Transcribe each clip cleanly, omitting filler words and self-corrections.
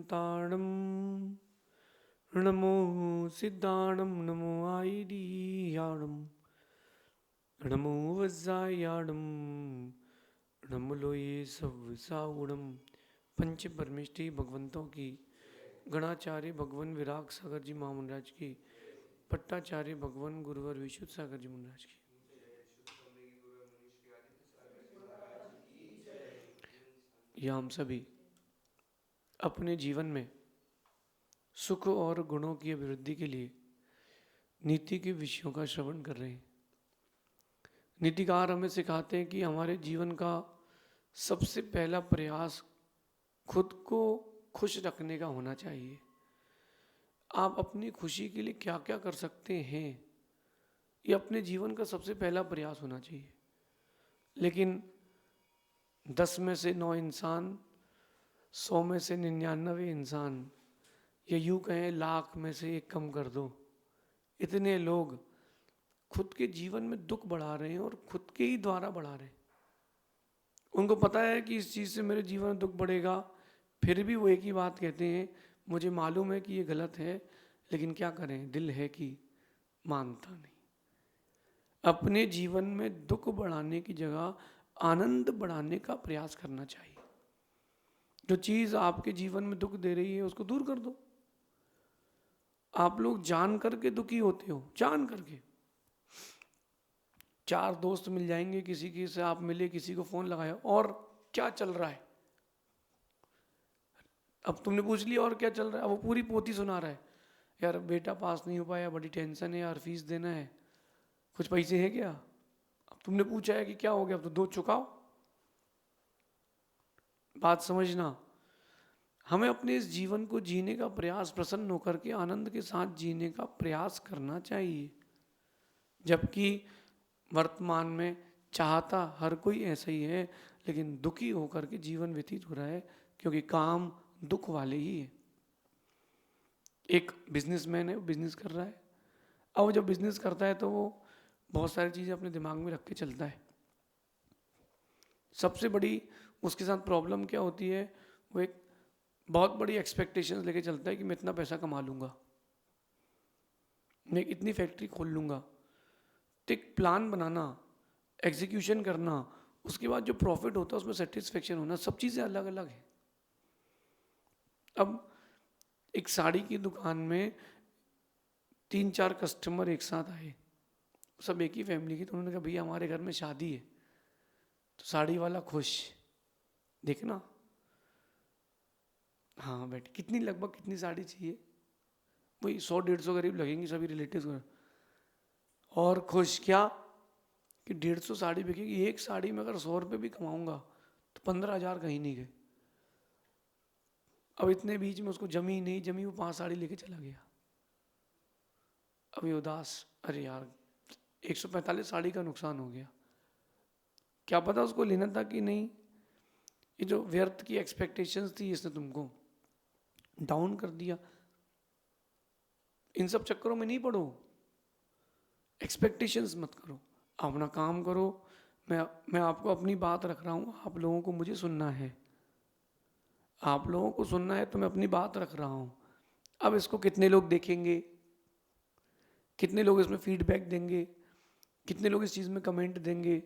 शान्ताणं नमो सिद्धाणं नमो आयर्याणं नमो वज्रायाणं नमो लोये सवसावुणम। पंच परमेष्टि भगवंतों की, गणाचार्य भगवान विराग सागर जी महामंडराज की, पट्टाचार्य भगवान गुरुवर विशुद्ध सागर जी महाराज की। यह हम सभी अपने जीवन में सुख और गुणों की अभिवृद्धि के लिए नीति के विषयों का श्रवण कर रहे हैं। नीतिकार हमें सिखाते हैं कि हमारे जीवन का सबसे पहला प्रयास खुद को खुश रखने का होना चाहिए। आप अपनी खुशी के लिए क्या क्या कर सकते हैं, ये अपने जीवन का सबसे पहला प्रयास होना चाहिए। लेकिन 10 में से 9 इंसान, 100 में से 99 इंसान, या यूँ कहें लाख में से एक कम कर दो, इतने लोग खुद के जीवन में दुख बढ़ा रहे हैं और खुद के ही द्वारा बढ़ा रहे हैं। उनको पता है कि इस चीज़ से मेरे जीवन में दुख बढ़ेगा, फिर भी वो एक ही बात कहते हैं, मुझे मालूम है कि ये गलत है, लेकिन क्या करें, दिल है कि मानता नहीं। अपने जीवन में दुख बढ़ाने की जगह आनंद बढ़ाने का प्रयास करना चाहिए। जो चीज़ आपके जीवन में दुख दे रही है उसको दूर कर दो। आप लोग जान करके दुखी होते हो, जान करके। 4 दोस्त मिल जाएंगे, किसी की से आप मिले, किसी को फोन लगाया, और क्या चल रहा है, अब तुमने पूछ लिया और क्या चल रहा है, वो पूरी पोथी सुना रहा है, यार बेटा पास नहीं हो पाया, बड़ी टेंशन है यार, फीस देना है, कुछ पैसे हैं क्या। अब तुमने पूछा है कि क्या हो गया, अब तो 2 चुकाओ। बात समझना, हमें अपने इस जीवन को जीने का प्रयास प्रसन्न होकर के आनंद के साथ जीने का प्रयास करना चाहिए। जबकि वर्तमान में चाहता हर कोई ऐसा ही है, लेकिन दुखी होकर के जीवन व्यतीत हो रहा है, क्योंकि काम दुख वाले ही है। एक बिजनेसमैन है, वो बिजनेस कर रहा है। अब वो जब बिजनेस करता है तो वो बहुत सारी चीज़ें अपने दिमाग में रख के चलता है। सबसे बड़ी उसके साथ प्रॉब्लम क्या होती है, वो एक बहुत बड़ी एक्सपेक्टेशंस लेके चलता है कि मैं इतना पैसा कमा लूँगा, मैं इतनी फैक्ट्री खोल लूँगा। तो एक प्लान बनाना, एग्जीक्यूशन करना, उसके बाद जो प्रॉफिट होता है उसमें सेटिस्फेक्शन होना, सब चीज़ें अलग अलग हैं। अब एक साड़ी की दुकान में 3-4 कस्टमर एक साथ आए, सब एक ही फैमिली की, तो उन्होंने कहा भैया हमारे घर में शादी है। तो साड़ी वाला खुश, देखना हाँ बेटे कितनी, लगभग कितनी साड़ी चाहिए, वही 100-150 करीब लगेंगी, सभी रिलेटिव्स को। और खुश क्या कि 150 साड़ी बिकेगी, एक साड़ी में अगर 100 रुपये भी कमाऊंगा तो 15,000 कहीं नहीं गए। अब इतने बीच में उसको जमी नहीं जमी, वो 5 साड़ी लेके चला गया। अभी उदास, अरे यार 145 साड़ी का नुकसान हो गया। क्या पता उसको लेना था कि नहीं, ये जो व्यर्थ की एक्सपेक्टेशंस थी इसने तुमको डाउन कर दिया। इन सब चक्करों में नहीं पड़ो, एक्सपेक्टेशंस मत करो, अपना काम करो। मैं आपको अपनी बात रख रहा हूँ, आप लोगों को मुझे सुनना है, आप लोगों को सुनना है, तो मैं अपनी बात रख रहा हूँ। अब इसको कितने लोग देखेंगे, कितने लोग इसमें फीडबैक देंगे, कितने लोग इस चीज़ में कमेंट देंगे,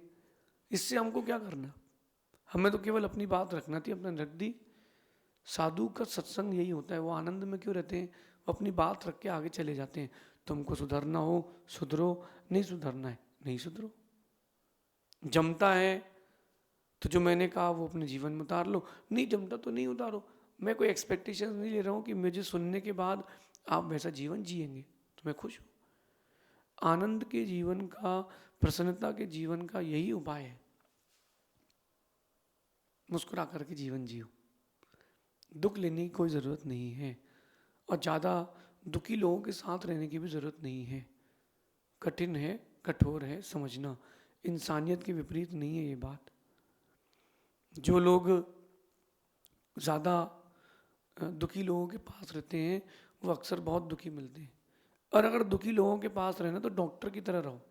इससे हमको क्या करना। हमें तो केवल अपनी बात रखना थी, अपना रख दी। साधु का सत्संग यही होता है, वो आनंद में क्यों रहते हैं, वो अपनी बात रख के आगे चले जाते हैं। तुमको सुधरना हो सुधरो, नहीं सुधरना है नहीं सुधरो। जमता है तो जो मैंने कहा वो अपने जीवन में उतार लो, नहीं जमता तो नहीं उतारो। मैं कोई एक्सपेक्टेशन नहीं ले रहा हूँ कि मुझे सुनने के बाद आप वैसा जीवन जिएंगे, तो मैं खुश हूँ। आनंद के जीवन का, प्रसन्नता के जीवन का यही उपाय है, मुस्कुरा करके जीवन जियो, दुख लेने की कोई ज़रूरत नहीं है, और ज़्यादा दुखी लोगों के साथ रहने की भी ज़रूरत नहीं है। कठिन है, कठोर है, समझना, इंसानियत के विपरीत नहीं है ये बात। जो लोग ज़्यादा दुखी लोगों के पास रहते हैं वो अक्सर बहुत दुखी मिलते हैं। और अगर दुखी लोगों के पास रहना तो डॉक्टर की तरह रहो।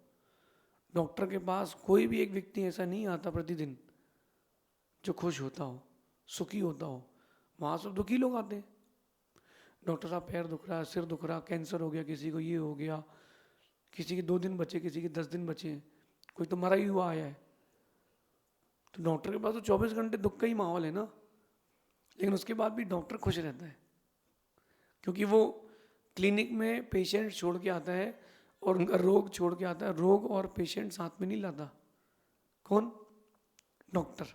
डॉक्टर के पास कोई भी एक व्यक्ति ऐसा नहीं आता प्रतिदिन जो खुश होता हो, सुखी होता हो, वहाँ सब दुखी लोग आते हैं। डॉक्टर साहब पैर दुख रहा है, सिर दुख रहा, कैंसर हो गया, किसी को ये हो गया, किसी के 2 दिन बचे, किसी के 10 दिन बचे, कोई तो मरा ही हुआ आया है। तो डॉक्टर के पास तो 24 घंटे दुख का ही माहौल है ना, लेकिन उसके बाद भी डॉक्टर खुश रहता है, क्योंकि वो क्लिनिक में पेशेंट छोड़ के आता है और उनका रोग छोड़ के आता है। रोग और पेशेंट साथ में नहीं लाता, कौन? डॉक्टर।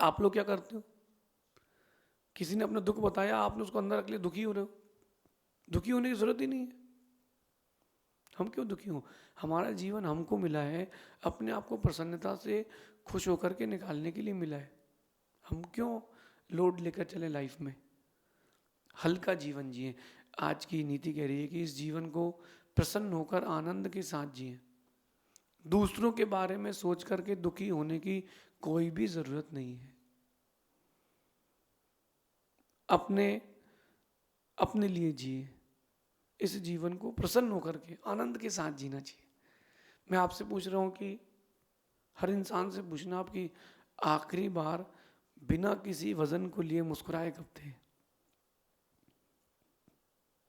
आप लोग क्या करते हो? किसी ने अपना दुख बताया, आपने उसको अंदर रख लिया, दुखी हो रहे हो। दुखी होने की जरूरत ही नहीं है। हम क्यों दुखी हों? हमारा जीवन हमको मिला है अपने आप को प्रसन्नता से खुश होकर के निकालने के लिए मिला है। हम क्यों लोड लेकर चले लाइफ में? हल्का जीवन जिए। आज की नीति कह रही है कि इस जीवन को प्रसन्न होकर आनंद के साथ जिए। दूसरों के बारे में सोच करके दुखी होने की कोई भी जरूरत नहीं है। अपने अपने लिए जिए। इस जीवन को प्रसन्न होकर के आनंद के साथ जीना चाहिए। मैं आपसे पूछ रहा हूं कि हर इंसान से पूछना, आपकी आखिरी बार बिना किसी वजन को लिए मुस्कुराए कब थे?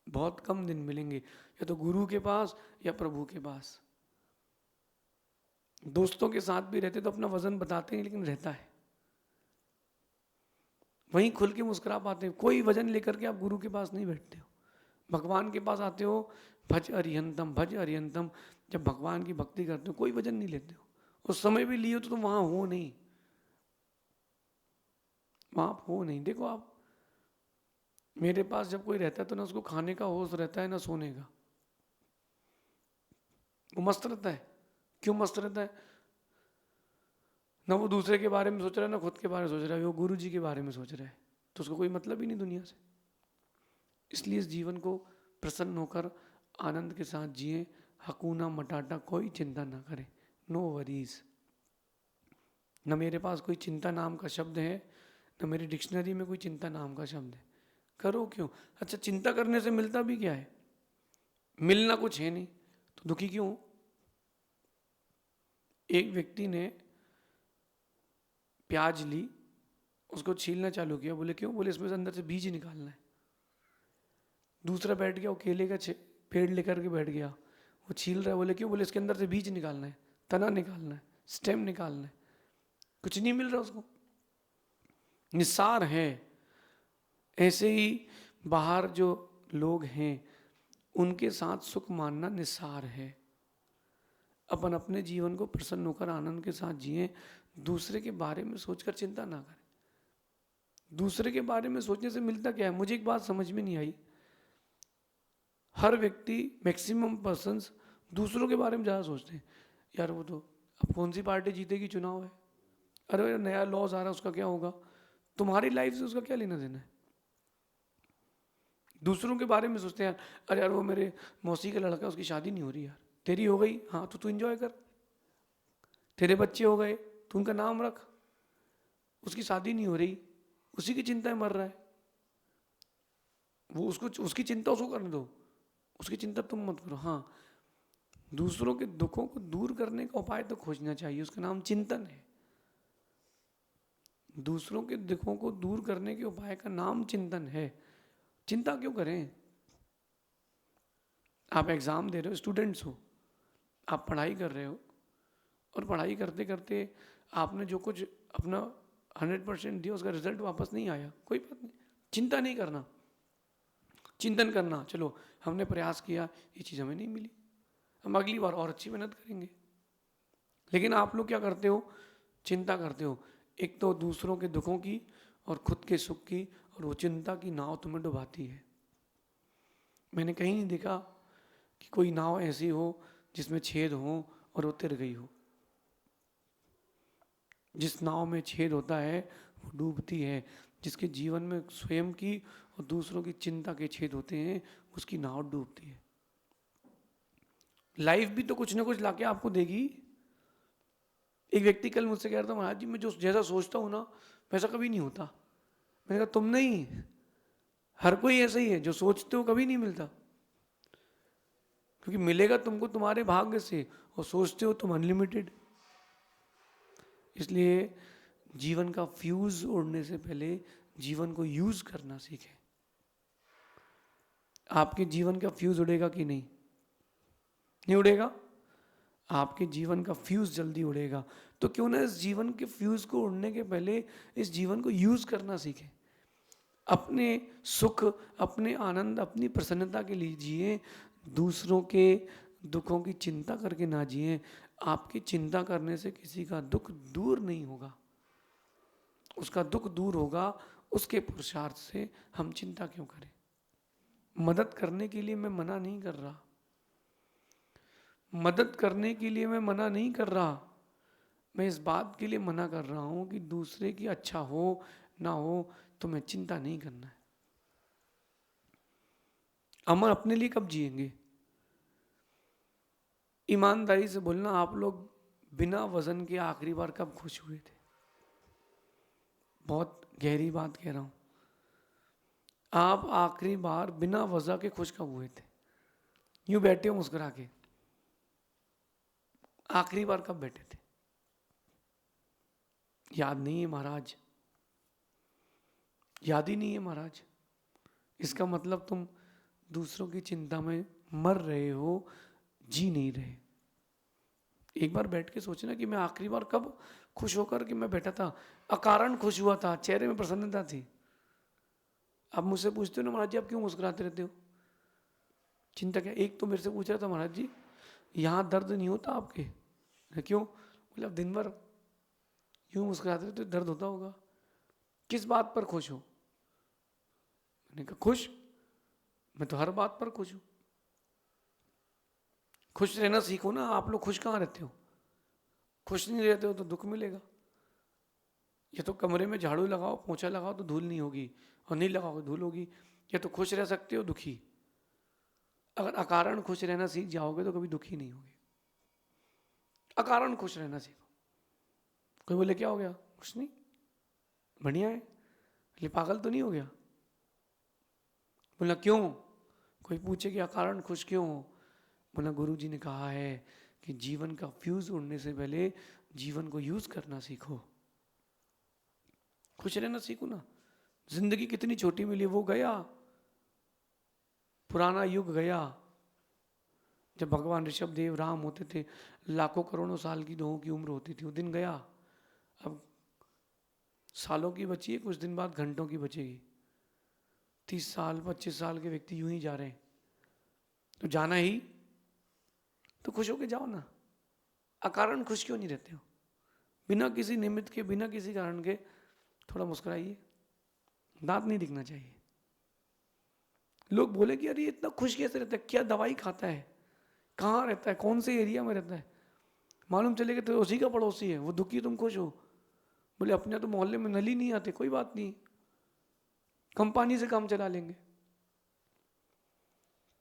बहुत कम दिन मिलेंगे, या तो गुरु के पास या प्रभु के पास। दोस्तों के साथ भी रहते तो अपना वजन बताते हैं, लेकिन रहता है, वहीं खुल के मुस्कुरा पाते हैं। कोई वजन लेकर के आप गुरु के पास नहीं बैठते हो। भगवान के पास आते हो, भज अरिहंतम भज अरिहंतम, जब भगवान की भक्ति करते हो कोई वजन नहीं लेते हो। उस समय भी लिए हो तो तुम वहां हो नहीं, वहां हो नहीं। देखो आप, मेरे पास जब कोई रहता है तो ना उसको खाने का होश रहता है ना सोने का। वो मस्त रहता है। क्यों मस्त रहता है? ना वो दूसरे के बारे में सोच रहा है, ना खुद के बारे में सोच रहा है, वो गुरु जी के बारे में सोच रहा है। तो उसको कोई मतलब ही नहीं दुनिया से। इसलिए इस जीवन को प्रसन्न होकर आनंद के साथ जिए। हकूना मटाटा, कोई चिंता ना करे, नो वरीज। न मेरे पास कोई चिंता नाम का शब्द है, न मेरी डिक्शनरी में कोई चिंता नाम का शब्द है। करो क्यों? अच्छा, चिंता करने से मिलता भी क्या है? मिलना कुछ है नहीं, तो दुखी क्यों? एक व्यक्ति ने प्याज ली, उसको छीलना चालू किया। बोले क्यों? बोले इसमें से अंदर से बीज निकालना है। दूसरा बैठ गया, वो केले का पेड़ लेकर के बैठ गया, वो छील रहा है। बोले क्यों? बोले इसके अंदर से बीज निकालना है, तना निकालना है, स्टेम निकालना है। कुछ नहीं मिल रहा उसको, निस्सार है। ऐसे ही बाहर जो लोग हैं उनके साथ सुख मानना निस्सार है। अपन अपने जीवन को प्रसन्न होकर आनंद के साथ जिए। दूसरे के बारे में सोचकर चिंता ना करें। दूसरे के बारे में सोचने से मिलता क्या है? मुझे एक बात समझ में नहीं आई। हर व्यक्ति, मैक्सिमम पर्सन्स दूसरों के बारे में ज़्यादा सोचते हैं। यार वो तो, अब कौन सी पार्टी जीतेगी, चुनाव है, अरे नया लॉज आ रहा है उसका क्या होगा। तुम्हारी लाइफ से उसका क्या लेना देना है? दूसरों के बारे में सोचते हैं। यार अरे यार वो मेरे मौसी का लड़का, उसकी शादी नहीं हो रही, यार तेरी हो गई, हाँ तो तू एंजॉय कर। तेरे बच्चे हो गए, तू उनका नाम रख। उसकी शादी नहीं हो रही, उसी की चिंता में मर रहा है, वो उसको, उसकी चिंता उसको करने दो, उसकी चिंता तुम मत करो। हाँ, दूसरों के दुखों को दूर करने का उपाय तो खोजना चाहिए, उसका नाम चिंतन है। दूसरों के दुखों को दूर करने के उपाय का नाम चिंतन है। चिंता क्यों करें? आप एग्जाम दे रहे हो, स्टूडेंट्स हो, आप पढ़ाई कर रहे हो, और पढ़ाई करते करते आपने जो कुछ अपना 100% दिया, उसका रिजल्ट वापस नहीं आया, कोई बात नहीं, चिंता नहीं करना, चिंतन करना। चलो हमने प्रयास किया, ये चीज़ हमें नहीं मिली, हम अगली बार और अच्छी मेहनत करेंगे। लेकिन आप लोग क्या करते हो? चिंता करते हो, एक तो दूसरों के दुखों की और खुद के सुख की, और वो चिंता की नाव तुम्हें डुबाती है। मैंने कहीं नहीं देखा कि कोई नाव ऐसी हो जिसमें छेद हो और वो तिर गई हो। जिस नाव में छेद होता है वो डूबती है। जिसके जीवन में स्वयं की और दूसरों की चिंता के छेद होते हैं, उसकी नाव डूबती है। लाइफ भी तो कुछ ना कुछ लाके आपको देगी। एक व्यक्ति कल मुझसे कह रहा था, महाराज जी मैं जो जैसा सोचता हूँ ना वैसा कभी नहीं होता। मैंने कहा तुम नहीं, हर कोई ऐसा ही है, जो सोचते हो कभी नहीं मिलता, क्योंकि मिलेगा तुमको तुम्हारे भाग्य से, और सोचते हो तुम अनलिमिटेड। इसलिए जीवन का फ्यूज उड़ने से पहले जीवन को यूज करना सीखें। आपके जीवन का फ्यूज उड़ेगा कि नहीं? नहीं उड़ेगा? आपके जीवन का फ्यूज जल्दी उड़ेगा। तो क्यों ना इस जीवन के फ्यूज को उड़ने के पहले इस जीवन को यूज करना सीखें। अपने सुख, अपने आनंद, अपनी प्रसन्नता के लिए जिए, दूसरों के दुखों की चिंता करके ना जिए। आपकी चिंता करने से किसी का दुख दूर नहीं होगा, उसका दुख दूर होगा उसके पुरुषार्थ से। हम चिंता क्यों करें? मदद करने के लिए मैं मना नहीं कर रहा, मदद करने के लिए मैं मना नहीं कर रहा, मैं इस बात के लिए मना कर रहा हूं कि दूसरे की अच्छा हो ना हो तो मैं चिंता नहीं करना है। हम अपने लिए कब जिएंगे? ईमानदारी से बोलना, आप लोग बिना वजन के आखिरी बार कब खुश हुए थे? बहुत गहरी बात कह रहा हूं। आप आखिरी बार बिना वजह के खुश कब हुए थे? यूं बैठे हो मुस्कुरा के, आखिरी बार कब बैठे थे? याद नहीं है महाराज, याद ही नहीं है महाराज। इसका मतलब तुम दूसरों की चिंता में मर रहे हो, जी नहीं रहे। एक बार बैठ के सोचना कि मैं आखिरी बार कब खुश होकर कि मैं बैठा था, अकारण खुश हुआ था, चेहरे में प्रसन्नता थी। अब मुझसे पूछते हो ना महाराज जी आप क्यों मुस्कुराते रहते हो, चिंता क्या? एक तो मेरे से पूछ रहा था महाराज जी यहाँ दर्द नहीं होता आपके? क्यों? बोले अब दिन भर यूं मुस्कुराते रहते तो दर्द होता होगा। किस बात पर खुश हो? मैंने कहा खुश, मैं तो हर बात पर खुश हूं। खुश रहना सीखो ना। आप लोग खुश कहाँ रहते हो? खुश नहीं रहते हो तो दुख मिलेगा। या तो कमरे में झाड़ू लगाओ, पोछा लगाओ तो धूल नहीं होगी, और नहीं लगाओ धूल होगी। या तो खुश रह सकते हो दुखी। अगर अकारण खुश रहना सीख जाओगे तो कभी दुखी नहीं होगे। अकारण खुश रहना सीखो। कोई बोले क्या हो गया? कुछ नहीं, बढ़िया है। ये पागल तो नहीं हो गया? बोला क्यों? कोई पूछे कि अकारण खुश क्यों हो? बोला गुरु जी ने कहा है कि जीवन का फ्यूज उड़ने से पहले जीवन को यूज करना सीखो, खुश रहना सीखो ना। जिंदगी कितनी छोटी मिली, वो गया, पुराना युग गया। जब भगवान ऋषभ देव राम होते थे, लाखों करोड़ों साल की दोनों की उम्र होती थी, वो दिन गया। अब सालों की बची है, कुछ दिन बाद घंटों की बचेगी। 30 साल 25 साल के व्यक्ति यूं ही जा रहे हैं, तो जाना ही तो खुश होके जाओ ना। अकारण खुश क्यों नहीं रहते हो? बिना किसी निमित्त के, बिना किसी कारण के थोड़ा मुस्कुराइए, दांत नहीं दिखना चाहिए। लोग बोले कि अरे इतना खुश कैसे रहता है, क्या दवाई खाता है, कहाँ रहता है, कौन से एरिया में रहता है? मालूम चले कि तो उसी का पड़ोसी है, वो दुखी तुम खुश हो। बोले अपने तो मोहल्ले में नली नहीं आते, कोई बात नहीं, कम पानी से काम चला लेंगे।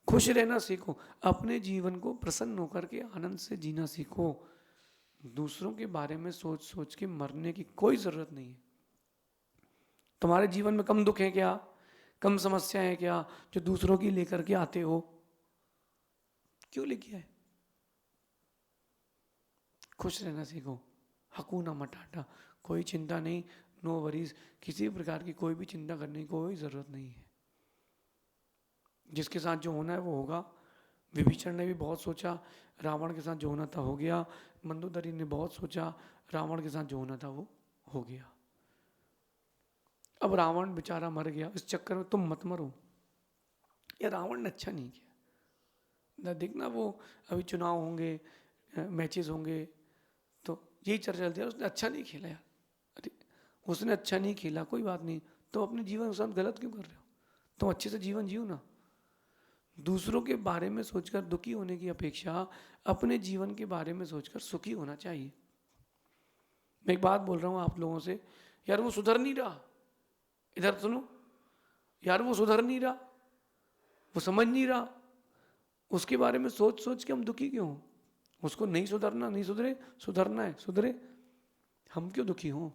खुश रहना सीखो, अपने जीवन को प्रसन्न होकर के आनंद से जीना सीखो। दूसरों के बारे में सोच सोच के मरने की कोई जरूरत नहीं है। तुम्हारे जीवन में कम दुख है क्या, कम समस्या है क्या जो दूसरों की लेकर के आते हो? क्यों लेके आए? खुश रहना सीखो। हकूना मटाटा, कोई चिंता नहीं, नो वरीज, किसी प्रकार की कोई भी चिंता करने की कोई जरूरत नहीं है। जिसके साथ जो होना है वो होगा। विभीषण ने भी बहुत सोचा, रावण के साथ जो होना था हो गया। मंदोदरी ने बहुत सोचा, रावण के साथ जो होना था वो हो गया। अब रावण बेचारा मर गया, इस चक्कर में तुम मत मरो। या रावण ने अच्छा नहीं किया, देखना वो अभी चुनाव होंगे, मैचेस होंगे, तो यही चर्चा चलती है, उसने अच्छा नहीं खेला यार। अरे उसने अच्छा नहीं खेला, कोई बात नहीं, तो अपने जीवन के साथ गलत क्यों कर रहे हो? तुम अच्छे से जीवन जियो ना। दूसरों के बारे में सोचकर दुखी होने की अपेक्षा अपने जीवन के बारे में सोचकर सुखी होना चाहिए। मैं एक बात बोल रहा हूँ आप लोगों से, यार वो सुधर नहीं रहा, इधर सुनो, यार वो सुधर नहीं रहा, वो समझ नहीं रहा, उसके बारे में सोच सोच के हम दुखी क्यों? उसको नहीं सुधरना, नहीं सुधरे, सुधरना है सुधरे, हम क्यों दुखी हों?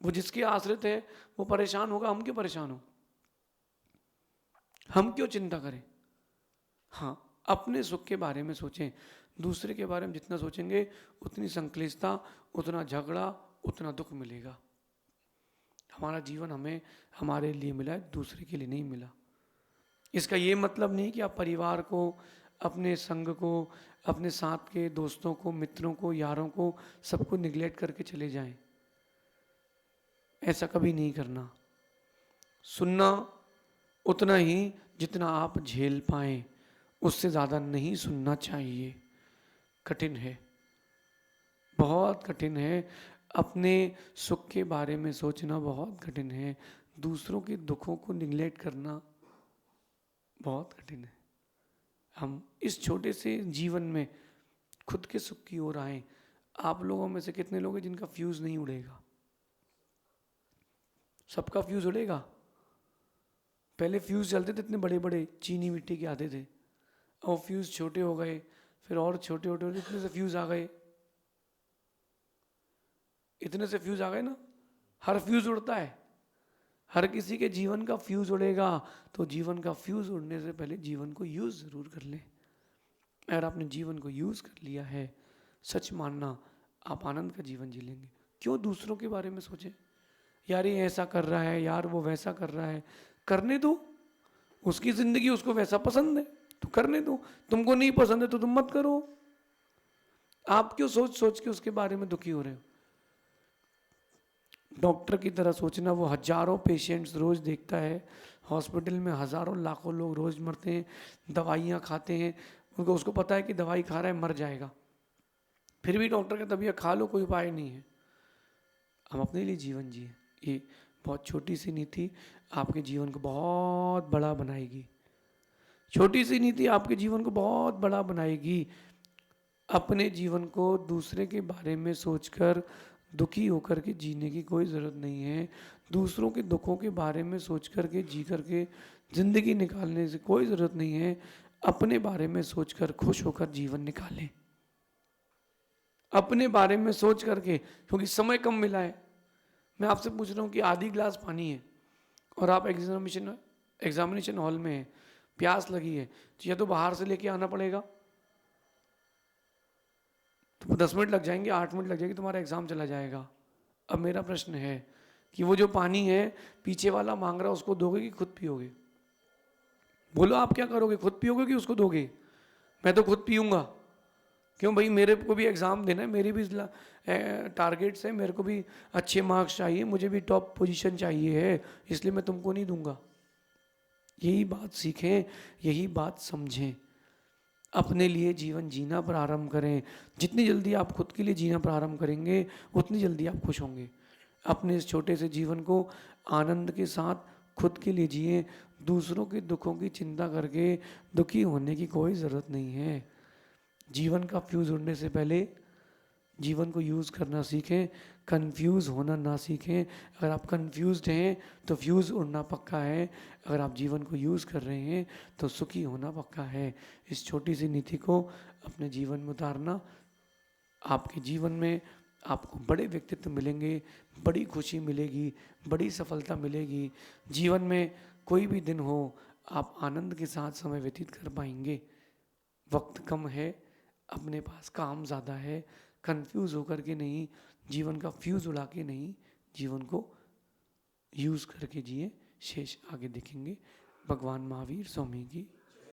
वो जिसके आश्रित है वो परेशान होगा, हम क्यों परेशान हो? हम क्यों चिंता करें? हाँ, अपने सुख के बारे में सोचें। दूसरे के बारे में जितना सोचेंगे उतनी संक्लिष्टता, उतना झगड़ा, उतना दुख मिलेगा। हमारा जीवन हमें हमारे लिए मिला है, दूसरे के लिए नहीं मिला। इसका ये मतलब नहीं कि आप परिवार को, अपने संग को, अपने साथ के दोस्तों को, मित्रों को, यारों को, सबको निगलेक्ट करके चले जाएं। ऐसा कभी नहीं करना। सुनना उतना ही जितना आप झेल पाएं, उससे ज़्यादा नहीं सुनना चाहिए। कठिन है, बहुत कठिन है। अपने सुख के बारे में सोचना बहुत कठिन है। दूसरों के दुखों को निगलेक्ट करना बहुत कठिन है। हम इस छोटे से जीवन में खुद के सुख की ओर आए। आप लोगों में से कितने लोग हैं जिनका फ्यूज नहीं उड़ेगा? सबका फ्यूज उड़ेगा। पहले फ्यूज चलते थे इतने बड़े बड़े, चीनी मिट्टी के आते थे, और फ्यूज छोटे हो गए, फिर और छोटे छोटे, इतने से फ्यूज आ गए, इतने से फ्यूज आ गए ना। हर फ्यूज उड़ता है, हर किसी के जीवन का फ्यूज उड़ेगा। तो जीवन का फ्यूज उड़ने से पहले जीवन को यूज जरूर कर लें। अगर आपने जीवन को यूज कर लिया है, सच मानना आप आनंद का जीवन जी लेंगे। क्यों दूसरों के बारे में सोचें? यार ये ऐसा कर रहा है, यार वो वैसा कर रहा है। करने दो, उसकी जिंदगी, उसको वैसा पसंद है तो करने दो। तुमको नहीं पसंद है तो तुम मत करो। आप क्यों सोच सोच के उसके बारे में दुखी हो रहे हो? डॉक्टर की तरह सोचना, वो हजारों पेशेंट्स रोज देखता है, हॉस्पिटल में हजारों लाखों लोग रोज मरते हैं, दवाइयाँ खाते हैं, उनको उसको पता है कि दवाई खा रहा है मर जाएगा, फिर भी डॉक्टर का तबीयत खा लो कोई उपाय नहीं है। हम अपने लिए जीवन जिए। ये बहुत छोटी सी नीति आपके जीवन को बहुत बड़ा बनाएगी। छोटी सी नीति आपके जीवन को बहुत बड़ा बनाएगी। अपने जीवन को दूसरे के बारे में सोचकर दुखी होकर के जीने की कोई ज़रूरत नहीं है। दूसरों के दुखों के बारे में सोच करके जी करके ज़िंदगी निकालने से कोई ज़रूरत नहीं है। अपने बारे में सोचकर खुश होकर जीवन निकालें। अपने बारे में सोच करके, क्योंकि समय कम मिला है। मैं आपसे पूछ रहा हूँ कि आधी गिलास पानी है और आप एग्जामिनेशन हॉल में है, प्यास लगी है, तो या तो बाहर से लेके आना पड़ेगा, तो 10 मिनट लग जाएंगे, 8 मिनट लग जाएगी, तुम्हारा एग्जाम चला जाएगा। अब मेरा प्रश्न है कि वो जो पानी है पीछे वाला मांग रहा है, उसको दोगे कि खुद पियोगे? बोलो आप क्या करोगे, खुद पियोगे कि उसको दोगे? मैं तो खुद पीऊँगा। क्यों भाई, मेरे को भी एग्ज़ाम देना है, मेरी भी टारगेट्स है, मेरे को भी अच्छे मार्क्स चाहिए, मुझे भी टॉप पोजीशन चाहिए है, इसलिए मैं तुमको नहीं दूंगा। यही बात सीखें, यही बात समझें। अपने लिए जीवन जीना प्रारंभ करें। जितनी जल्दी आप खुद के लिए जीना प्रारंभ करेंगे, उतनी जल्दी आप खुश होंगे। अपने इस छोटे से जीवन को आनंद के साथ खुद के लिए जिए। दूसरों के दुखों की चिंता करके दुखी होने की कोई ज़रूरत नहीं है। जीवन का फ्यूज़ उड़ने से पहले जीवन को यूज़ करना सीखें, कंफ्यूज होना ना सीखें। अगर आप कंफ्यूज्ड हैं तो फ्यूज़ उड़ना पक्का है। अगर आप जीवन को यूज़ कर रहे हैं तो सुखी होना पक्का है। इस छोटी सी नीति को अपने जीवन में उतारना, आपके जीवन में आपको बड़े व्यक्तित्व मिलेंगे, बड़ी खुशी मिलेगी, बड़ी सफलता मिलेगी। जीवन में कोई भी दिन हो, आप आनंद के साथ समय व्यतीत कर पाएंगे। वक्त कम है, अपने पास काम ज़्यादा है। कंफ्यूज होकर के नहीं, जीवन का फ्यूज उड़ा के नहीं, जीवन को यूज़ करके जिए। शेष आगे देखेंगे। भगवान महावीर स्वामी की